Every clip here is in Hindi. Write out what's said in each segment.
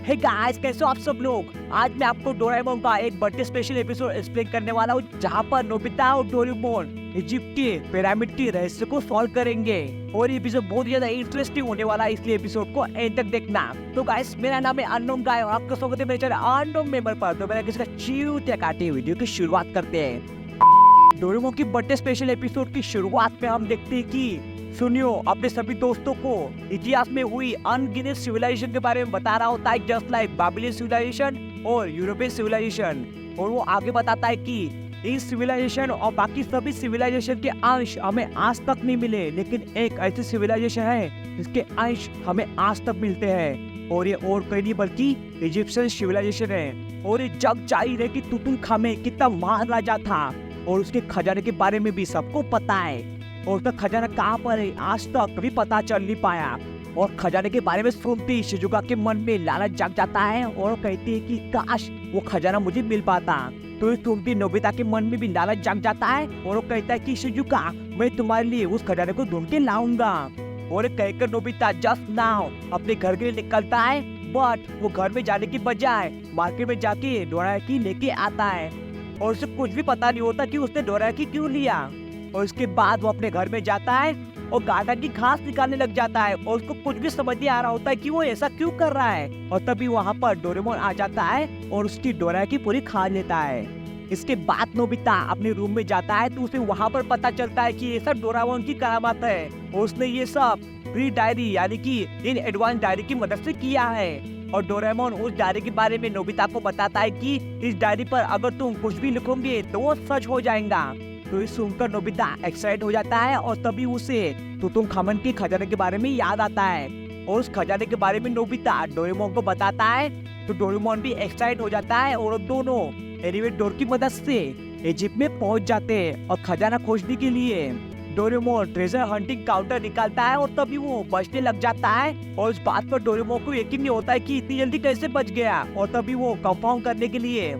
हे गाइस, कैसे हो आप सब लोग। आज मैं आपको डोरेमोन का एक बर्थडे स्पेशल एपिसोड एक्सप्लेन करने वाला हूँ, जहाँ पर नोबिता और डोरेमोन इजिप्ट के पिरामिड के रहस्य को सॉल्व करेंगे। और ये एपिसोड बहुत ज्यादा इंटरेस्टिंग होने वाला है, इसलिए एपिसोड को एंड तक देखना। तो गाइस, मेरा नाम है अननोन गाय और आपका स्वागत है मेरे चैनल अननोन मेंबर पर। तो मेरा किसी का चीते काटे वीडियो की शुरुआत करते हैं। डोरेमोन की बर्थडे स्पेशल एपिसोड की शुरुआत में हम देखते हैं कि सुनियो अपने सभी दोस्तों को इतिहास में हुई अनगिनत सिविलाइजेशन के बारे में बता रहा होता है, जस्ट लाइक बाबिलियन सिविलाइजेशन और यूरोपियन सिविलाइजेशन। और वो आगे बताता है कि इस सिविलाइजेशन और बाकी सभी सिविलाइजेशन के अंश हमें आज तक नहीं मिले, लेकिन एक ऐसी सिविलाइजेशन है जिसके अंश हमें आज तक मिलते हैं। और ये और कहीं नहीं बल्कि इजिप्शियन सिविलाइजेशन है। और ये जग जाहिर है कि तुतुनखामेन कितना महान राजा था और उसके खजाने के बारे में भी सबको पता है। और उसका खजाना कहाँ पर है आज तक कभी पता चल नहीं पाया। और खजाने के बारे में सुनते ही शिजुका के मन में लालच जाग जाता है और कहती है कि काश वो खजाना मुझे मिल पाता। तो ये सुनती नोबिता के मन में भी लालच जाग जाता है और वो कहता है कि शिजुका, मैं तुम्हारे लिए उस खजाने को ढूंढ के लाऊंगा। और कहकर नोबिता जस्ट नाउ अपने घर के लिए निकलता है, बट वो घर में जाने की बजाय मार्केट में जाके डोरायाकी लेके आता है। और उसे कुछ भी पता नहीं होता कि उसने डोरायाकी क्यों लिया। और उसके बाद वो अपने घर में जाता है और गार्डन की घास निकालने लग जाता है और उसको कुछ भी समझ नहीं आ रहा होता है कि वो ऐसा क्यों कर रहा है। और तभी वहाँ पर डोरेमोन आ जाता है और उसकी डोरायाकी पूरी खा लेता है। इसके बाद नोबिता अपने रूम में जाता है तो उसे वहाँ पर पता चलता है कि ये सब डोरेमोन की करामात है और उसने ये सब प्री डायरी यानी कि इन एडवांस डायरी की मदद से किया है। और डोरेमोन उस डायरी के बारे में नोबिता को बताता है कि इस डायरी पर अगर तुम कुछ भी लिखोगे तो वो सच हो जाएगा। तो ये सुनकर नोबिता एक्साइट हो जाता है और तभी उसे तुतुनखामेन के खजाने के बारे में याद आता है। और उस खजाने के बारे में नोबिता डोरेमोन को बताता है तो डोरेमोन भी एक्साइट हो जाता है और दोनों एलिवेटर डोर की मदद से इजिप्ट में पहुंच जाते हैं। और खजाना खोजने के लिए डोरेमोन ट्रेजर हंटिंग काउंटर निकालता है और तभी वो बचने लग जाता है। और उस बात पर डोरेमोन को यकीन नहीं होता है कि इतनी जल्दी कैसे बच गया। और तभी वो कंफर्म करने के लिए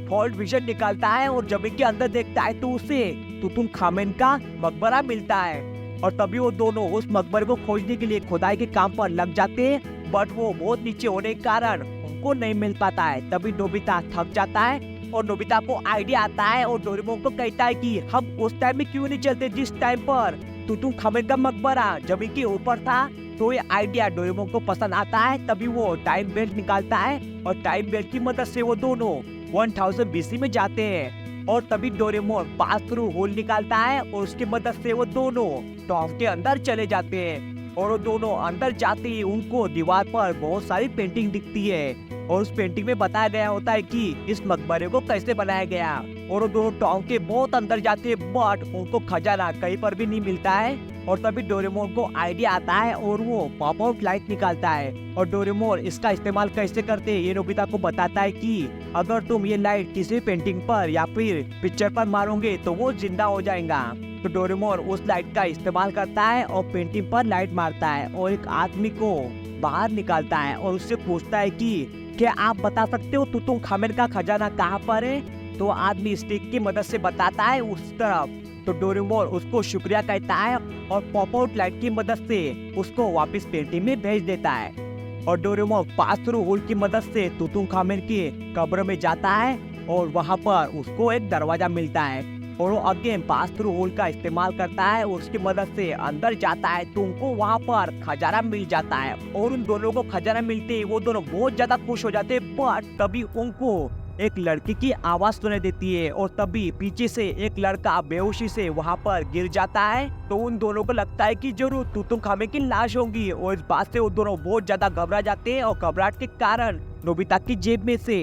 फॉल्ट विजन निकालता है और जमीन के अंदर देखता है तो उसे तुतुनखामेन का मकबरा मिलता है। और तभी वो दोनों उस मकबरे को खोजने के लिए खुदाई के काम पर लग जाते हैं, बट वो बहुत नीचे होने के कारण उनको नहीं मिल पाता है। तभी नोबिता थक जाता है और नोबिता को आइडिया आता है और डोरेमोन को कहता है कि हम उस टाइम में क्यों नहीं चलते जिस टाइम पर तुतुनखामेन का मकबरा जमीन के ऊपर था। तो ये आइडिया डोरेमोन को पसंद आता है। तभी वो टाइम बेल्ट निकालता है और टाइम बेल्ट की मदद से वो दोनों 1000 BC में जाते हैं। और तभी डोरेमोन पास थ्रू होल निकालता है और उसकी मदद से वो दोनों टॉम के अंदर चले जाते हैं। और वो दोनों अंदर जाते ही उनको दीवार पर बहुत सारी पेंटिंग दिखती है और उस पेंटिंग में बताया गया होता है कि इस मकबरे को कैसे बनाया गया। और वो दोनों टॉम के बहुत अंदर जाते हैं, बट उनको खजाना कहीं पर भी नहीं मिलता है। और तभी डोरेमोन को आइडिया आता है और वो पॉप आउट लाइट निकालता है। और डोरेमोन इसका इस्तेमाल कैसे करते हैं ये नोबिता को बताता है कि अगर तुम ये लाइट किसी पेंटिंग पर या फिर पिक्चर पर मारोगे तो वो जिंदा हो जाएगा। तो डोरेमोन उस लाइट का इस्तेमाल करता है और पेंटिंग पर लाइट मारता है और एक आदमी को बाहर निकालता है और उससे पूछता है कि क्या आप बता सकते हो तुतुनखामेन का खजाना कहाँ पर है। तो आदमी स्टिक की मदद से बताता है उस तरफ। तो डोरेमोन उसको शुक्रिया कहता है और पॉप आउट लाइट की मदद से उसको वापस पेंटिंग में भेज देता है। और डोरेमोन पास थ्रू होल की मदद से तुतुनखामेन की कब्र में जाता है और वहाँ पर उसको एक दरवाजा मिलता है। और वो अगेन पास थ्रू होल का इस्तेमाल करता है और उसकी मदद से अंदर जाता है तो उनको वहाँ पर खजाना मिल जाता है। और उन दोनों को खजाना मिलते ही वो दोनों बहुत ज्यादा खुश हो जाते हैं, बट तभी उनको एक लड़की की आवाज सुनाई देती है और तभी पीछे से एक लड़का बेहोशी से वहाँ पर गिर जाता है। तो उन दोनों को लगता है कि जरूर तुतुनखामेन की लाश होगी और इस बात से वो दोनों बहुत ज्यादा घबरा जाते हैं। और घबराहट के कारण नोबिता की जेब में से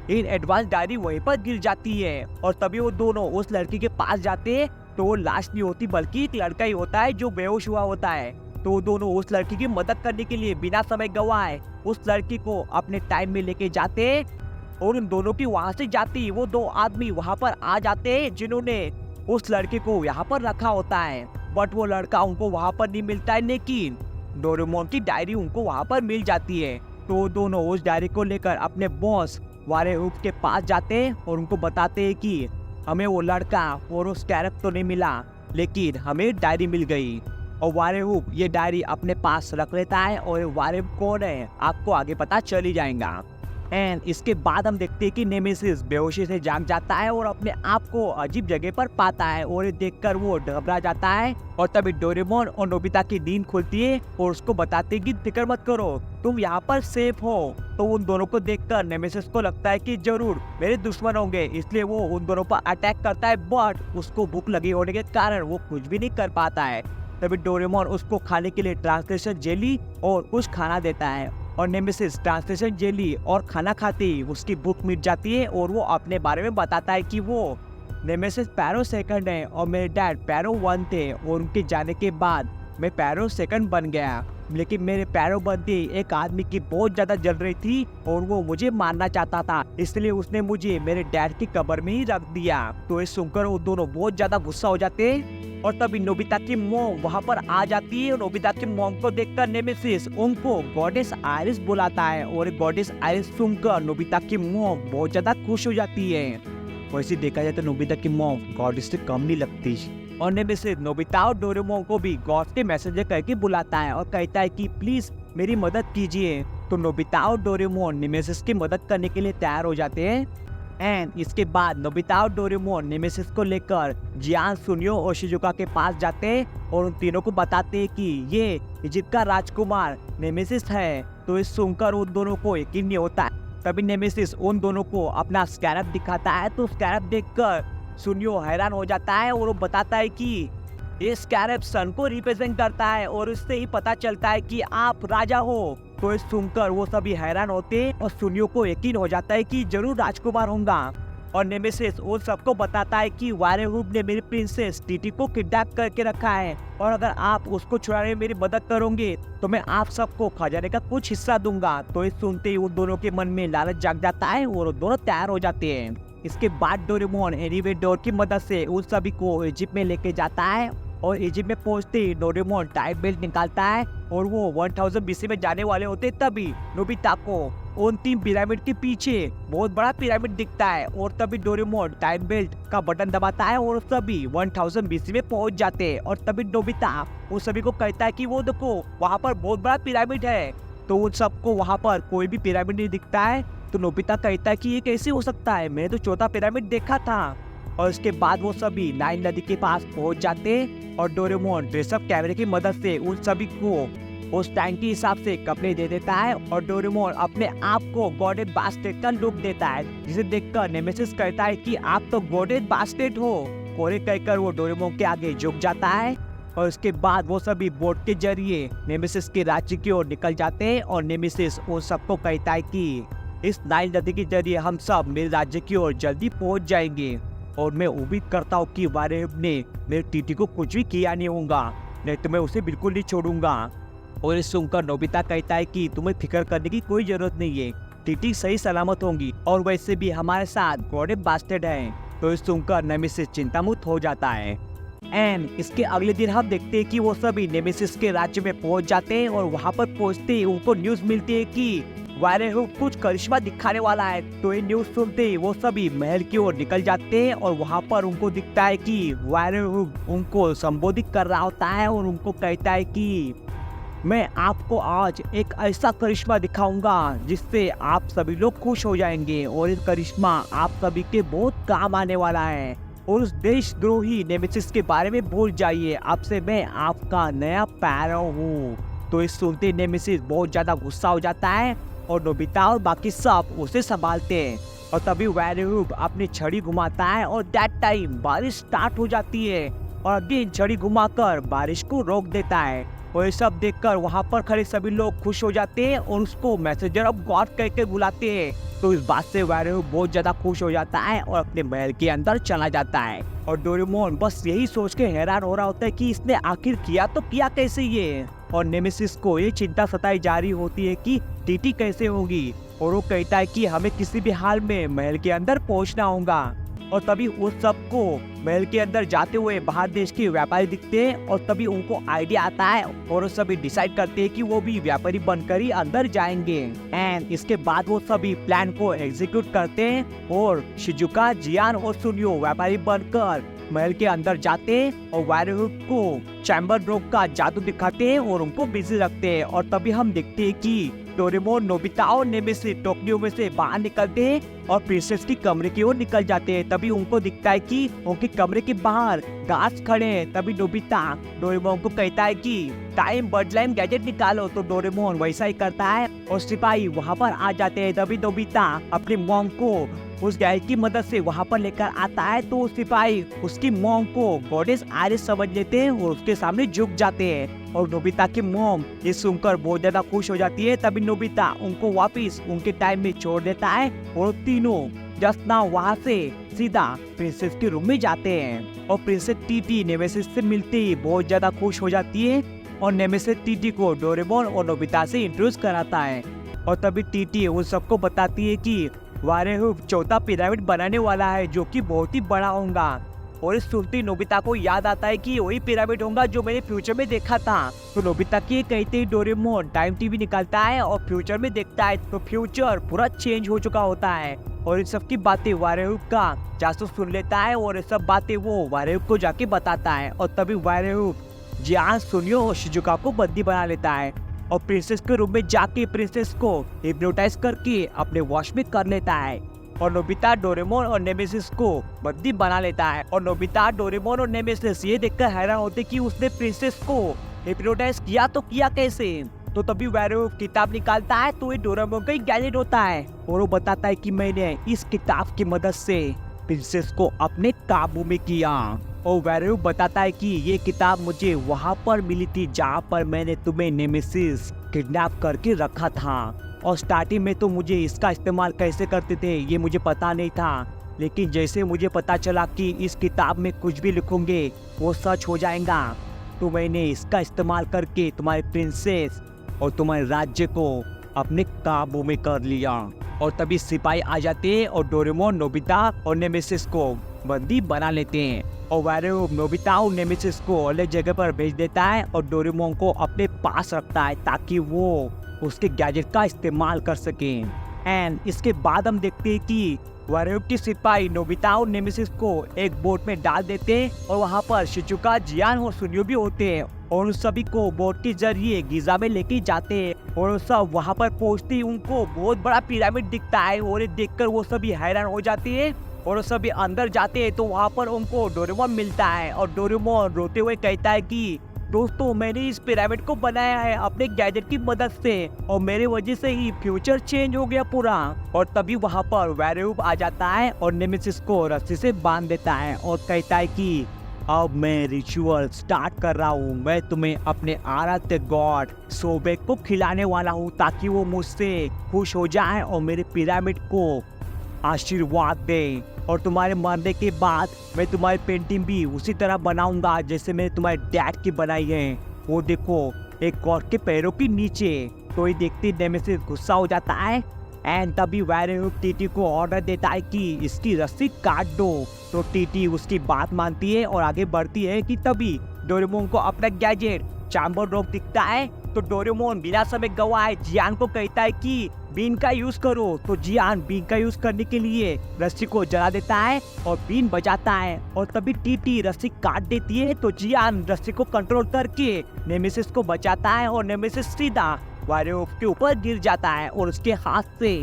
इन एडवांस डायरी वहीं पर गिर जाती है। और तभी वो दोनों उस लड़की के पास जाते हैं तो वो लाश नहीं होती बल्कि एक लड़का ही होता है जो बेहोश हुआ होता है। तो वो दोनों उस लड़की की मदद करने के लिए बिना समय गवाए उस लड़की को अपने टाइम में लेके जाते हैं। और उन दोनों की वहां से जाती वो दो आदमी वहां पर आ जाते हैं जिन्होंने उस लड़के को यहाँ पर रखा होता है, बट वो लड़का उनको वहां पर नहीं मिलता है, लेकिन डोरेमोन की डायरी उनको वहां पर मिल जाती है। तो दोनों उस डायरी को लेकर अपने बॉस वारेहुक के पास जाते हैं और उनको बताते हैं कि हमें वो लड़का और उस कैरेक्टर तो नहीं मिला, लेकिन हमें डायरी मिल गई। और वारेहूप ये डायरी अपने पास रख लेता है और वारेहूप कौन है आपको आगे पता चल ही जाएगा। एंड इसके बाद हम देखते हैं कि नेमेसिस बेहोशी से जाग जाता है और अपने आप को अजीब जगह पर पाता है और ये देखकर वो घबरा जाता है। और तभी डोरेमोन और नोबिता की नींद खुलती है और उसको बताते हैं कि फिक्र मत करो, तुम यहाँ पर सेफ हो। तो उन दोनों को देखकर नेमेसिस को लगता है कि जरूर मेरे दुश्मन होंगे, इसलिए वो उन दोनों पर अटैक करता है, बट उसको भूख लगी होने के कारण वो कुछ भी नहीं कर पाता है। तभी डोरेमोन उसको खाने के लिए ट्रांसलेशन जेली और कुछ खाना देता है और नेमेसिस ट्रांसलेशन जेली और खाना खाते ही उसकी भूख मिट जाती है और वो अपने बारे में बताता है कि वो नेमेसिस पैरो सेकंड है और मेरे डैड पैरो 1 थे और उनके जाने के बाद मैं पैरो सेकंड बन गया, लेकिन मेरे पैरों बनते एक आदमी की बहुत ज्यादा जल रही थी और वो मुझे मारना चाहता था, इसलिए उसने मुझे मेरे डैड की कब्र में ही रख दिया। तो ये सुनकर वो दोनों बहुत ज्यादा गुस्सा हो जाते हैं और तभी नोबिता की मॉम वहाँ पर आ जाती है। नोबिता की मॉम को देखकर नेमेसिस उनको गॉडेस आइरिस बुलाता है और गॉडेस आइरिस सुनकर नोबिता की मॉम बहुत ज्यादा खुश हो जाती है। वैसे देखा जाए तो नोबिता की मॉम गॉडेस से कम नहीं लगती और नेमेसिस नोबिता और डोरेमोन को भी गॉड के मैसेंजर करके बुलाता है और कहता है कि प्लीज मेरी मदद कीजिए। तो नोबिता और डोरेमोन नेमेसिस की मदद करने के लिए तैयार हो जाते हैं। एंड इसके बाद नोबिता और डोरेमोन नेमेसिस को लेकर जियान, सुनियो और शिजुका के पास जाते हैं और उन तीनों को बताते हैं कि ये इजिप्ट का राजकुमार नेमेसिस है। तो इस सुनकर उन दोनों को यकीन नहीं होता है। तभी नेमेसिस उन दोनों को अपना स्कैरप दिखाता है। तो स्कैरप देखकर सुनियो हैरान हो जाता है और वो बताता है कि ये स्कैरप सन को रिप्रेजेंट करता है और इससे ही पता चलता है कि आप राजा हो। तो इस सुनकर वो सभी हैरान होते हैं और सुनियो को यकीन हो जाता है कि जरूर राजकुमार होगा। और नेमेसिस उन सबको बताता है कि वारेहूप ने मेरी प्रिंसेस टीटी को किडनैप करके रखा है और अगर आप उसको छुड़ाने में मेरी मदद करोगे तो मैं आप सबको खजाने का कुछ हिस्सा दूंगा। तो इस सुनते ही उन दोनों के मन में लालच जाग जाता है और वो दोनों तैयार हो जाते हैं। इसके बाद डोरेमोन एनीवे डोर की मदद से उन सभी को इजिप्ट में लेके जाता है और इजिप्ट में पहुंचते ही डोरेमोन टाइम बेल्ट निकालता है और वो 1000 बीसी में जाने वाले होते तभी नोबिता को उन 3 पिरामिड के पीछे बहुत बड़ा पिरामिड दिखता है और तभी डोरेमोन टाइम बेल्ट का बटन दबाता है और सभी 1000 बीसी में पहुंच जाते हैं। और तभी नोबिता उन सभी को कहता है कि वो देखो वहाँ पर बहुत बड़ा पिरामिड है। तो उन सबको वहाँ पर कोई भी पिरामिड नहीं दिखता है। तो नोबिता कहता है कि ये कैसे हो सकता है, मैंने तो चौथा पिरामिड देखा था। और इसके बाद वो सभी नाइल नदी के पास पहुंच जाते और डोरेमोन ड्रेसअप कैमरे की मदद से उन सभी को उस टाइम के हिसाब से कपड़े दे देता है और डोरेमोन अपने आप को गॉडेड बास्टेड का लुक देता है, जिसे देखकर नेमेसिस कहता है कि आप तो गॉडेड बास्टेड हो। और कहकर वो डोरेमोन के आगे झुक जाता है और उसके बाद वो सभी बोट के जरिए नेमेसिस के राज्य की ओर निकल जाते हैं और नेमेसिस उन सबको कहता है कि इस नाइल नदी के जरिए हम सब मेरे राज्य की ओर जल्दी पहुंच जाएंगे और मैं उम्मीद करता हूँ कि वारेहूप ने मेरे टीटी को कुछ भी किया नहीं होगा, नहीं तो मैं उसे बिल्कुल नहीं छोड़ूंगा। और इस सुनकर नोबिता कहता है कि तुम्हें फिक्र करने की कोई जरूरत नहीं है, टीटी सही सलामत होंगी और वैसे भी हमारे साथ गॉडेड बास्टेड है। तो इस सुनकर नेमेसिस चिंतामुक्त हो जाता है। एंड इसके अगले दिन हम देखते हैं कि वो सभी नेमेसिस के राज्य में पहुंच जाते हैं और वहाँ पर पहुँचते ही उनको न्यूज मिलती है कि वारेहूप कुछ करिश्मा दिखाने वाला है। तो ये न्यूज सुनते ही वो सभी महल की ओर निकल जाते हैं और वहाँ पर उनको दिखता है कि वारेहूप उनको संबोधित कर रहा होता है और उनको कहता है कि मैं आपको आज एक ऐसा करिश्मा दिखाऊंगा जिससे आप सभी लोग खुश हो जाएंगे और ये करिश्मा आप सभी के बहुत काम आने वाला है और उस देशद्रोही नेमेसिस के बारे में भूल जाइए, अब से मैं आपका नया पैरो हूँ। तो इस सुनते नेमेसिस बहुत ज्यादा गुस्सा हो जाता है और नोबिता और बाकी सब उसे संभालते हैं और तभी वारेहूप अपनी छड़ी घुमाता है और दैट टाइम बारिश स्टार्ट हो जाती है और अगेन छड़ी घुमाकर बारिश को रोक देता है। और ये सब देखकर वहाँ पर खड़े सभी लोग खुश हो जाते हैं और उसको मैसेंजर ऑफ गॉड कहकर बुलाते हैं। तो इस बात से वारेहूप बहुत ज्यादा खुश हो जाता है और अपने महल के अंदर चला जाता है और डोरेमोन बस यही सोच के हैरान हो रहा होता है कि इसने आखिर किया तो किया कैसे ये। और नेमेसिस को ये चिंता सताई जा रही होती है कि टीटी कैसे होगी और वो कहता है कि हमें किसी भी हाल में महल के अंदर पहुंचना होगा। और तभी उस सबको महल के अंदर जाते हुए बाहर देश के व्यापारी दिखते हैं और तभी उनको आइडिया आता है और वो सभी डिसाइड करते हैं कि वो भी व्यापारी बनकर ही अंदर जाएंगे। एंड इसके बाद वो सभी प्लान को एग्जीक्यूट करते हैं और शिजुका, जियान और सुनियो व्यापारी बनकर महल के अंदर जाते और वायरहुड को चैम्बर रॉक का जादू दिखाते और उनको बिजी रखते हैं। और तभी हम देखते हैं कि डोरेमोन, नोबिता और नेमेसिस टोक्यो में से बाहर निकलते हैं और प्रिंसेस की कमरे की ओर निकल जाते हैं। तभी उनको दिखता है कि उनके कमरे के बाहर गार्ड्स खड़े हैं। तभी नोबिता डोरेमोन को कहता है कि टाइम बदलाइम गैजेट निकालो, तो डोरेमोन वैसा ही करता है और सिपाही वहाँ पर आ जाते हैं। तभी नोबिता अपनी मॉम को उस गैजेट की मदद से वहाँ पर लेकर आता है, तो सिपाही उसकी मॉम को गॉडेस आइरिस समझ लेते हैं और उसके सामने झुक जाते हैं। और नोबिता की मॉम ये सुनकर बहुत ज्यादा खुश हो जाती है। तभी नोबिता उनको वापस उनके टाइम में छोड़ देता है और तीनों जस्ट ना वहाँ से सीधा प्रिंसेस के रूम में जाते हैं। और प्रिंसेस टीटी नेमेसिस से मिलते ही बहुत ज्यादा खुश हो जाती है और नेमेसिस टीटी को डोरेमोन और नोबिता से इंट्रोड्यूस कराता है। और तभी टीटी उन सबको बताती है कि वायरहुड चौथा पिरामिड बनाने वाला है जो कि बहुत ही बड़ा होगा। और इस सुनते नोबिता को याद आता है कि वही पिरामिड होगा जो मैंने फ्यूचर में देखा था। तो नोबिता के कहते ही डोरेमोन टाइम टीवी निकालता है और फ्यूचर में देखता है तो फ्यूचर पूरा चेंज हो चुका होता है। और इन सब की बातें वायरहुड का जासूस सुन लेता है और ये सब बातें वो वायरहुड को जाके बताता है। और तभी वायरहुड जियान, सुनियो और शिजुका को बंदी बना लेता है और प्रिंसेस के रूम में जाके प्रिंसेस को हिप्नोटाइज करके अपने वश में कर लेता है। और नोबिता डोरेमोन और नेमेसिस को बंदी बना लेता है। और नोबिता, डोरेमोन और नेमेसिस ये देखकर हैरान होते कि उसने प्रिंसेस को हिप्नोटाइज किया तो किया कैसे। तो तभी वायरहुड किताब निकालता है तो ये डोरेमोन का ही गैजेट होता है और वो बताता है कि मैंने इस किताब की मदद से प्रिंसेस को अपने काबू में किया। और वायरहुड बताता है कि ये किताब मुझे वहाँ पर मिली थी जहाँ पर मैंने तुम्हें नेमेसिस किडनैप करके रखा था। और स्टार्टिंग में तो मुझे इसका इस्तेमाल कैसे करते थे ये मुझे पता नहीं था, लेकिन जैसे मुझे पता चला कि इस किताब में कुछ भी लिखूंगे वो सच हो जाएगा, तो मैंने इसका इस्तेमाल करके तुम्हारे प्रिंसेस और तुम्हारे राज्य को अपने काबू में कर लिया। और तभी सिपाही आ जाते हैं और डोरेमोन, नोबिता और नेमेसिस को बंदी बना लेते हैं। और वायरहुड नोबिता और नेमेसिस को अलग जगह पर भेज देता है और डोरेमोन को अपने पास रखता है ताकि वो उसके गैजेट का इस्तेमाल कर सके। एंड इसके बाद हम देखते हैं कि वायरहुड के सिपाही नोबिता और नेमेसिस को एक बोट में डाल देते हैं और वहाँ पर शिजुका, जियान और सुनियो भी होते हैं और उन सभी को बोट के जरिए गिजा में लेके जाते हैं। और सब वहाँ पर पहुँचते ही उनको बहुत बड़ा पिरामिड दिखता है और ये देखकर वो सभी हैरान हो जाते हैं। और सभी अंदर जाते हैं तो वहाँ पर उनको डोरेमोन मिलता है और डोरेमोन रोते हुए कहता है कि दोस्तों, मैंने इस पिरामिड को बनाया है अपने गैजेट की मदद से और मेरे वजह से ही फ्यूचर चेंज हो गया पूरा। और तभी वहाँ पर वायरहुड आ जाता है और नेमेसिस को रस्सी से बांध देता है और कहता है कि अब मैं रिचुअल स्टार्ट कर रहा हूँ। मैं तुम्हें अपने आराध्य गॉड सोबेक को खिलाने वाला हूँ ताकि वो मुझसे खुश हो जाए और मेरे पिरामिड को आशीर्वाद दे। और तुम्हारे मरने के बाद मैं तुम्हारी पेंटिंग भी उसी तरह बनाऊंगा जैसे मैंने तुम्हारे डैड की बनाई है। वो देखो, एक गॉड के पैरों के नीचे। तो ये देखते नेमेसिस गुस्सा हो जाता है एंड तभी वायरहुड टीटी को ऑर्डर देता है कि इसकी रस्सी काट दो। तो टीटी उसकी बात मानती है और आगे बढ़ती है कि तभी डोरेमोन को अपना गैजेट चैम्बर रॉक दिखता है। तो डोरेमोन बिना समय गवाए जियान को कहता है कि बीन का यूज करो। तो जियान बीन का यूज करने के लिए रस्सी को जला देता है और बीन बजाता है और तभी टीटी रस्सी काट देती है। तो जियान रस्सी को कंट्रोल करके नेमेसिस को बचाता है और नेमेसिस सीधा वायरहुड के ऊपर गिर जाता है और उसके हाथ से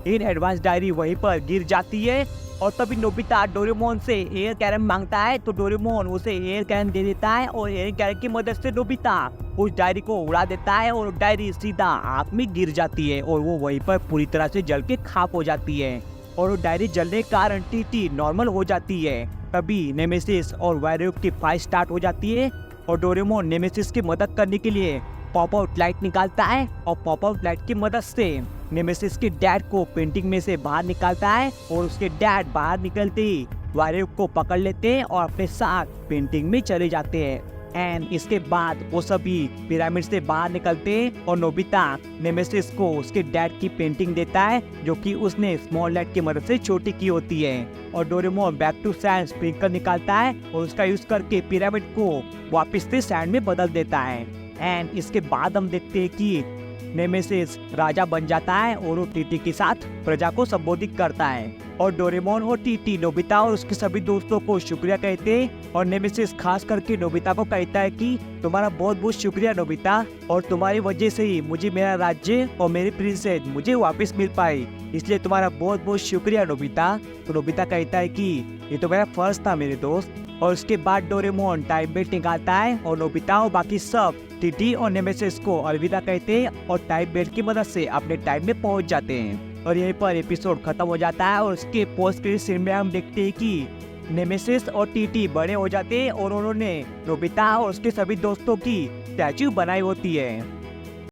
इन एडवांस डायरी वहीं पर गिर जाती है। और तभी नोबिता डोरेमोन से एयर कैरम मांगता है तो डोरेमोन उसे एयर कैरम दे देता है और एयर कैरम की मदद से नोबिता उस डायरी को उड़ा देता है और डायरी सीधा आग में गिर जाती है और वो वहीं पर पूरी तरह से जल के खाक हो जाती है। और वो डायरी जलने के कारण टीटी नॉर्मल हो जाती है। तभी नेमेसिस और वायरहुड की फाइट स्टार्ट हो जाती है और डोरेमोन नेमेसिस की मदद करने के लिए पॉप आउट लाइट निकालता है और पॉप आउट लाइट की मदद से नेमेसिस के डैड को पेंटिंग में से बाहर निकालता है और उसके डैड बाहर निकलते ही वायरहुड को पकड़ लेते हैं और अपने साथ पेंटिंग में चले जाते हैं। एंड इसके बाद वो सभी पिरामिड से बाहर निकलते हैं और नोबिता नेमेसिस को उसके डैड की पेंटिंग देता है जो कि उसने स्मॉल लाइट की मदद से छोटी की होती है। और Doraemon back to sand sprinkler निकालता है और उसका यूज करके पिरामिड को वापस से सैंड में बदल देता है। एंड इसके बाद हम देखते हैं कि नेमेसिस राजा बन जाता है और वो टीटी के साथ प्रजा को संबोधित करता है और डोरेमोन और टीटी नोबिता और उसके सभी दोस्तों को शुक्रिया कहते और नेमेसिस खास करके नोबिता को कहता है कि तुम्हारा बहुत बहुत शुक्रिया नोबिता, और तुम्हारी वजह से ही मुझे मेरा राज्य और मेरी प्रिंसेस मुझे वापस मिल पाई, इसलिए तुम्हारा बहुत बहुत शुक्रिया नोबिता। तो नोबिता कहता है कि ये तो मेरा फर्ज था मेरे दोस्त। और उसके बाद डोरेमोन टाइम बेल्ट निकालता है और नोबिता और बाकी सब टीटी और नेमेसिस को अलविदा कहते हैं और टाइम बेल्ट की मदद से अपने टाइम में पहुंच जाते हैं। और यहीं पर एपिसोड खत्म हो जाता है और उसके पोस्ट क्रेडिट सीन में हम देखते हैं कि नेमेसिस और टीटी बड़े हो जाते हैं और उन्होंने नोबिता और उसके सभी दोस्तों की स्टैचू बनाई होती है।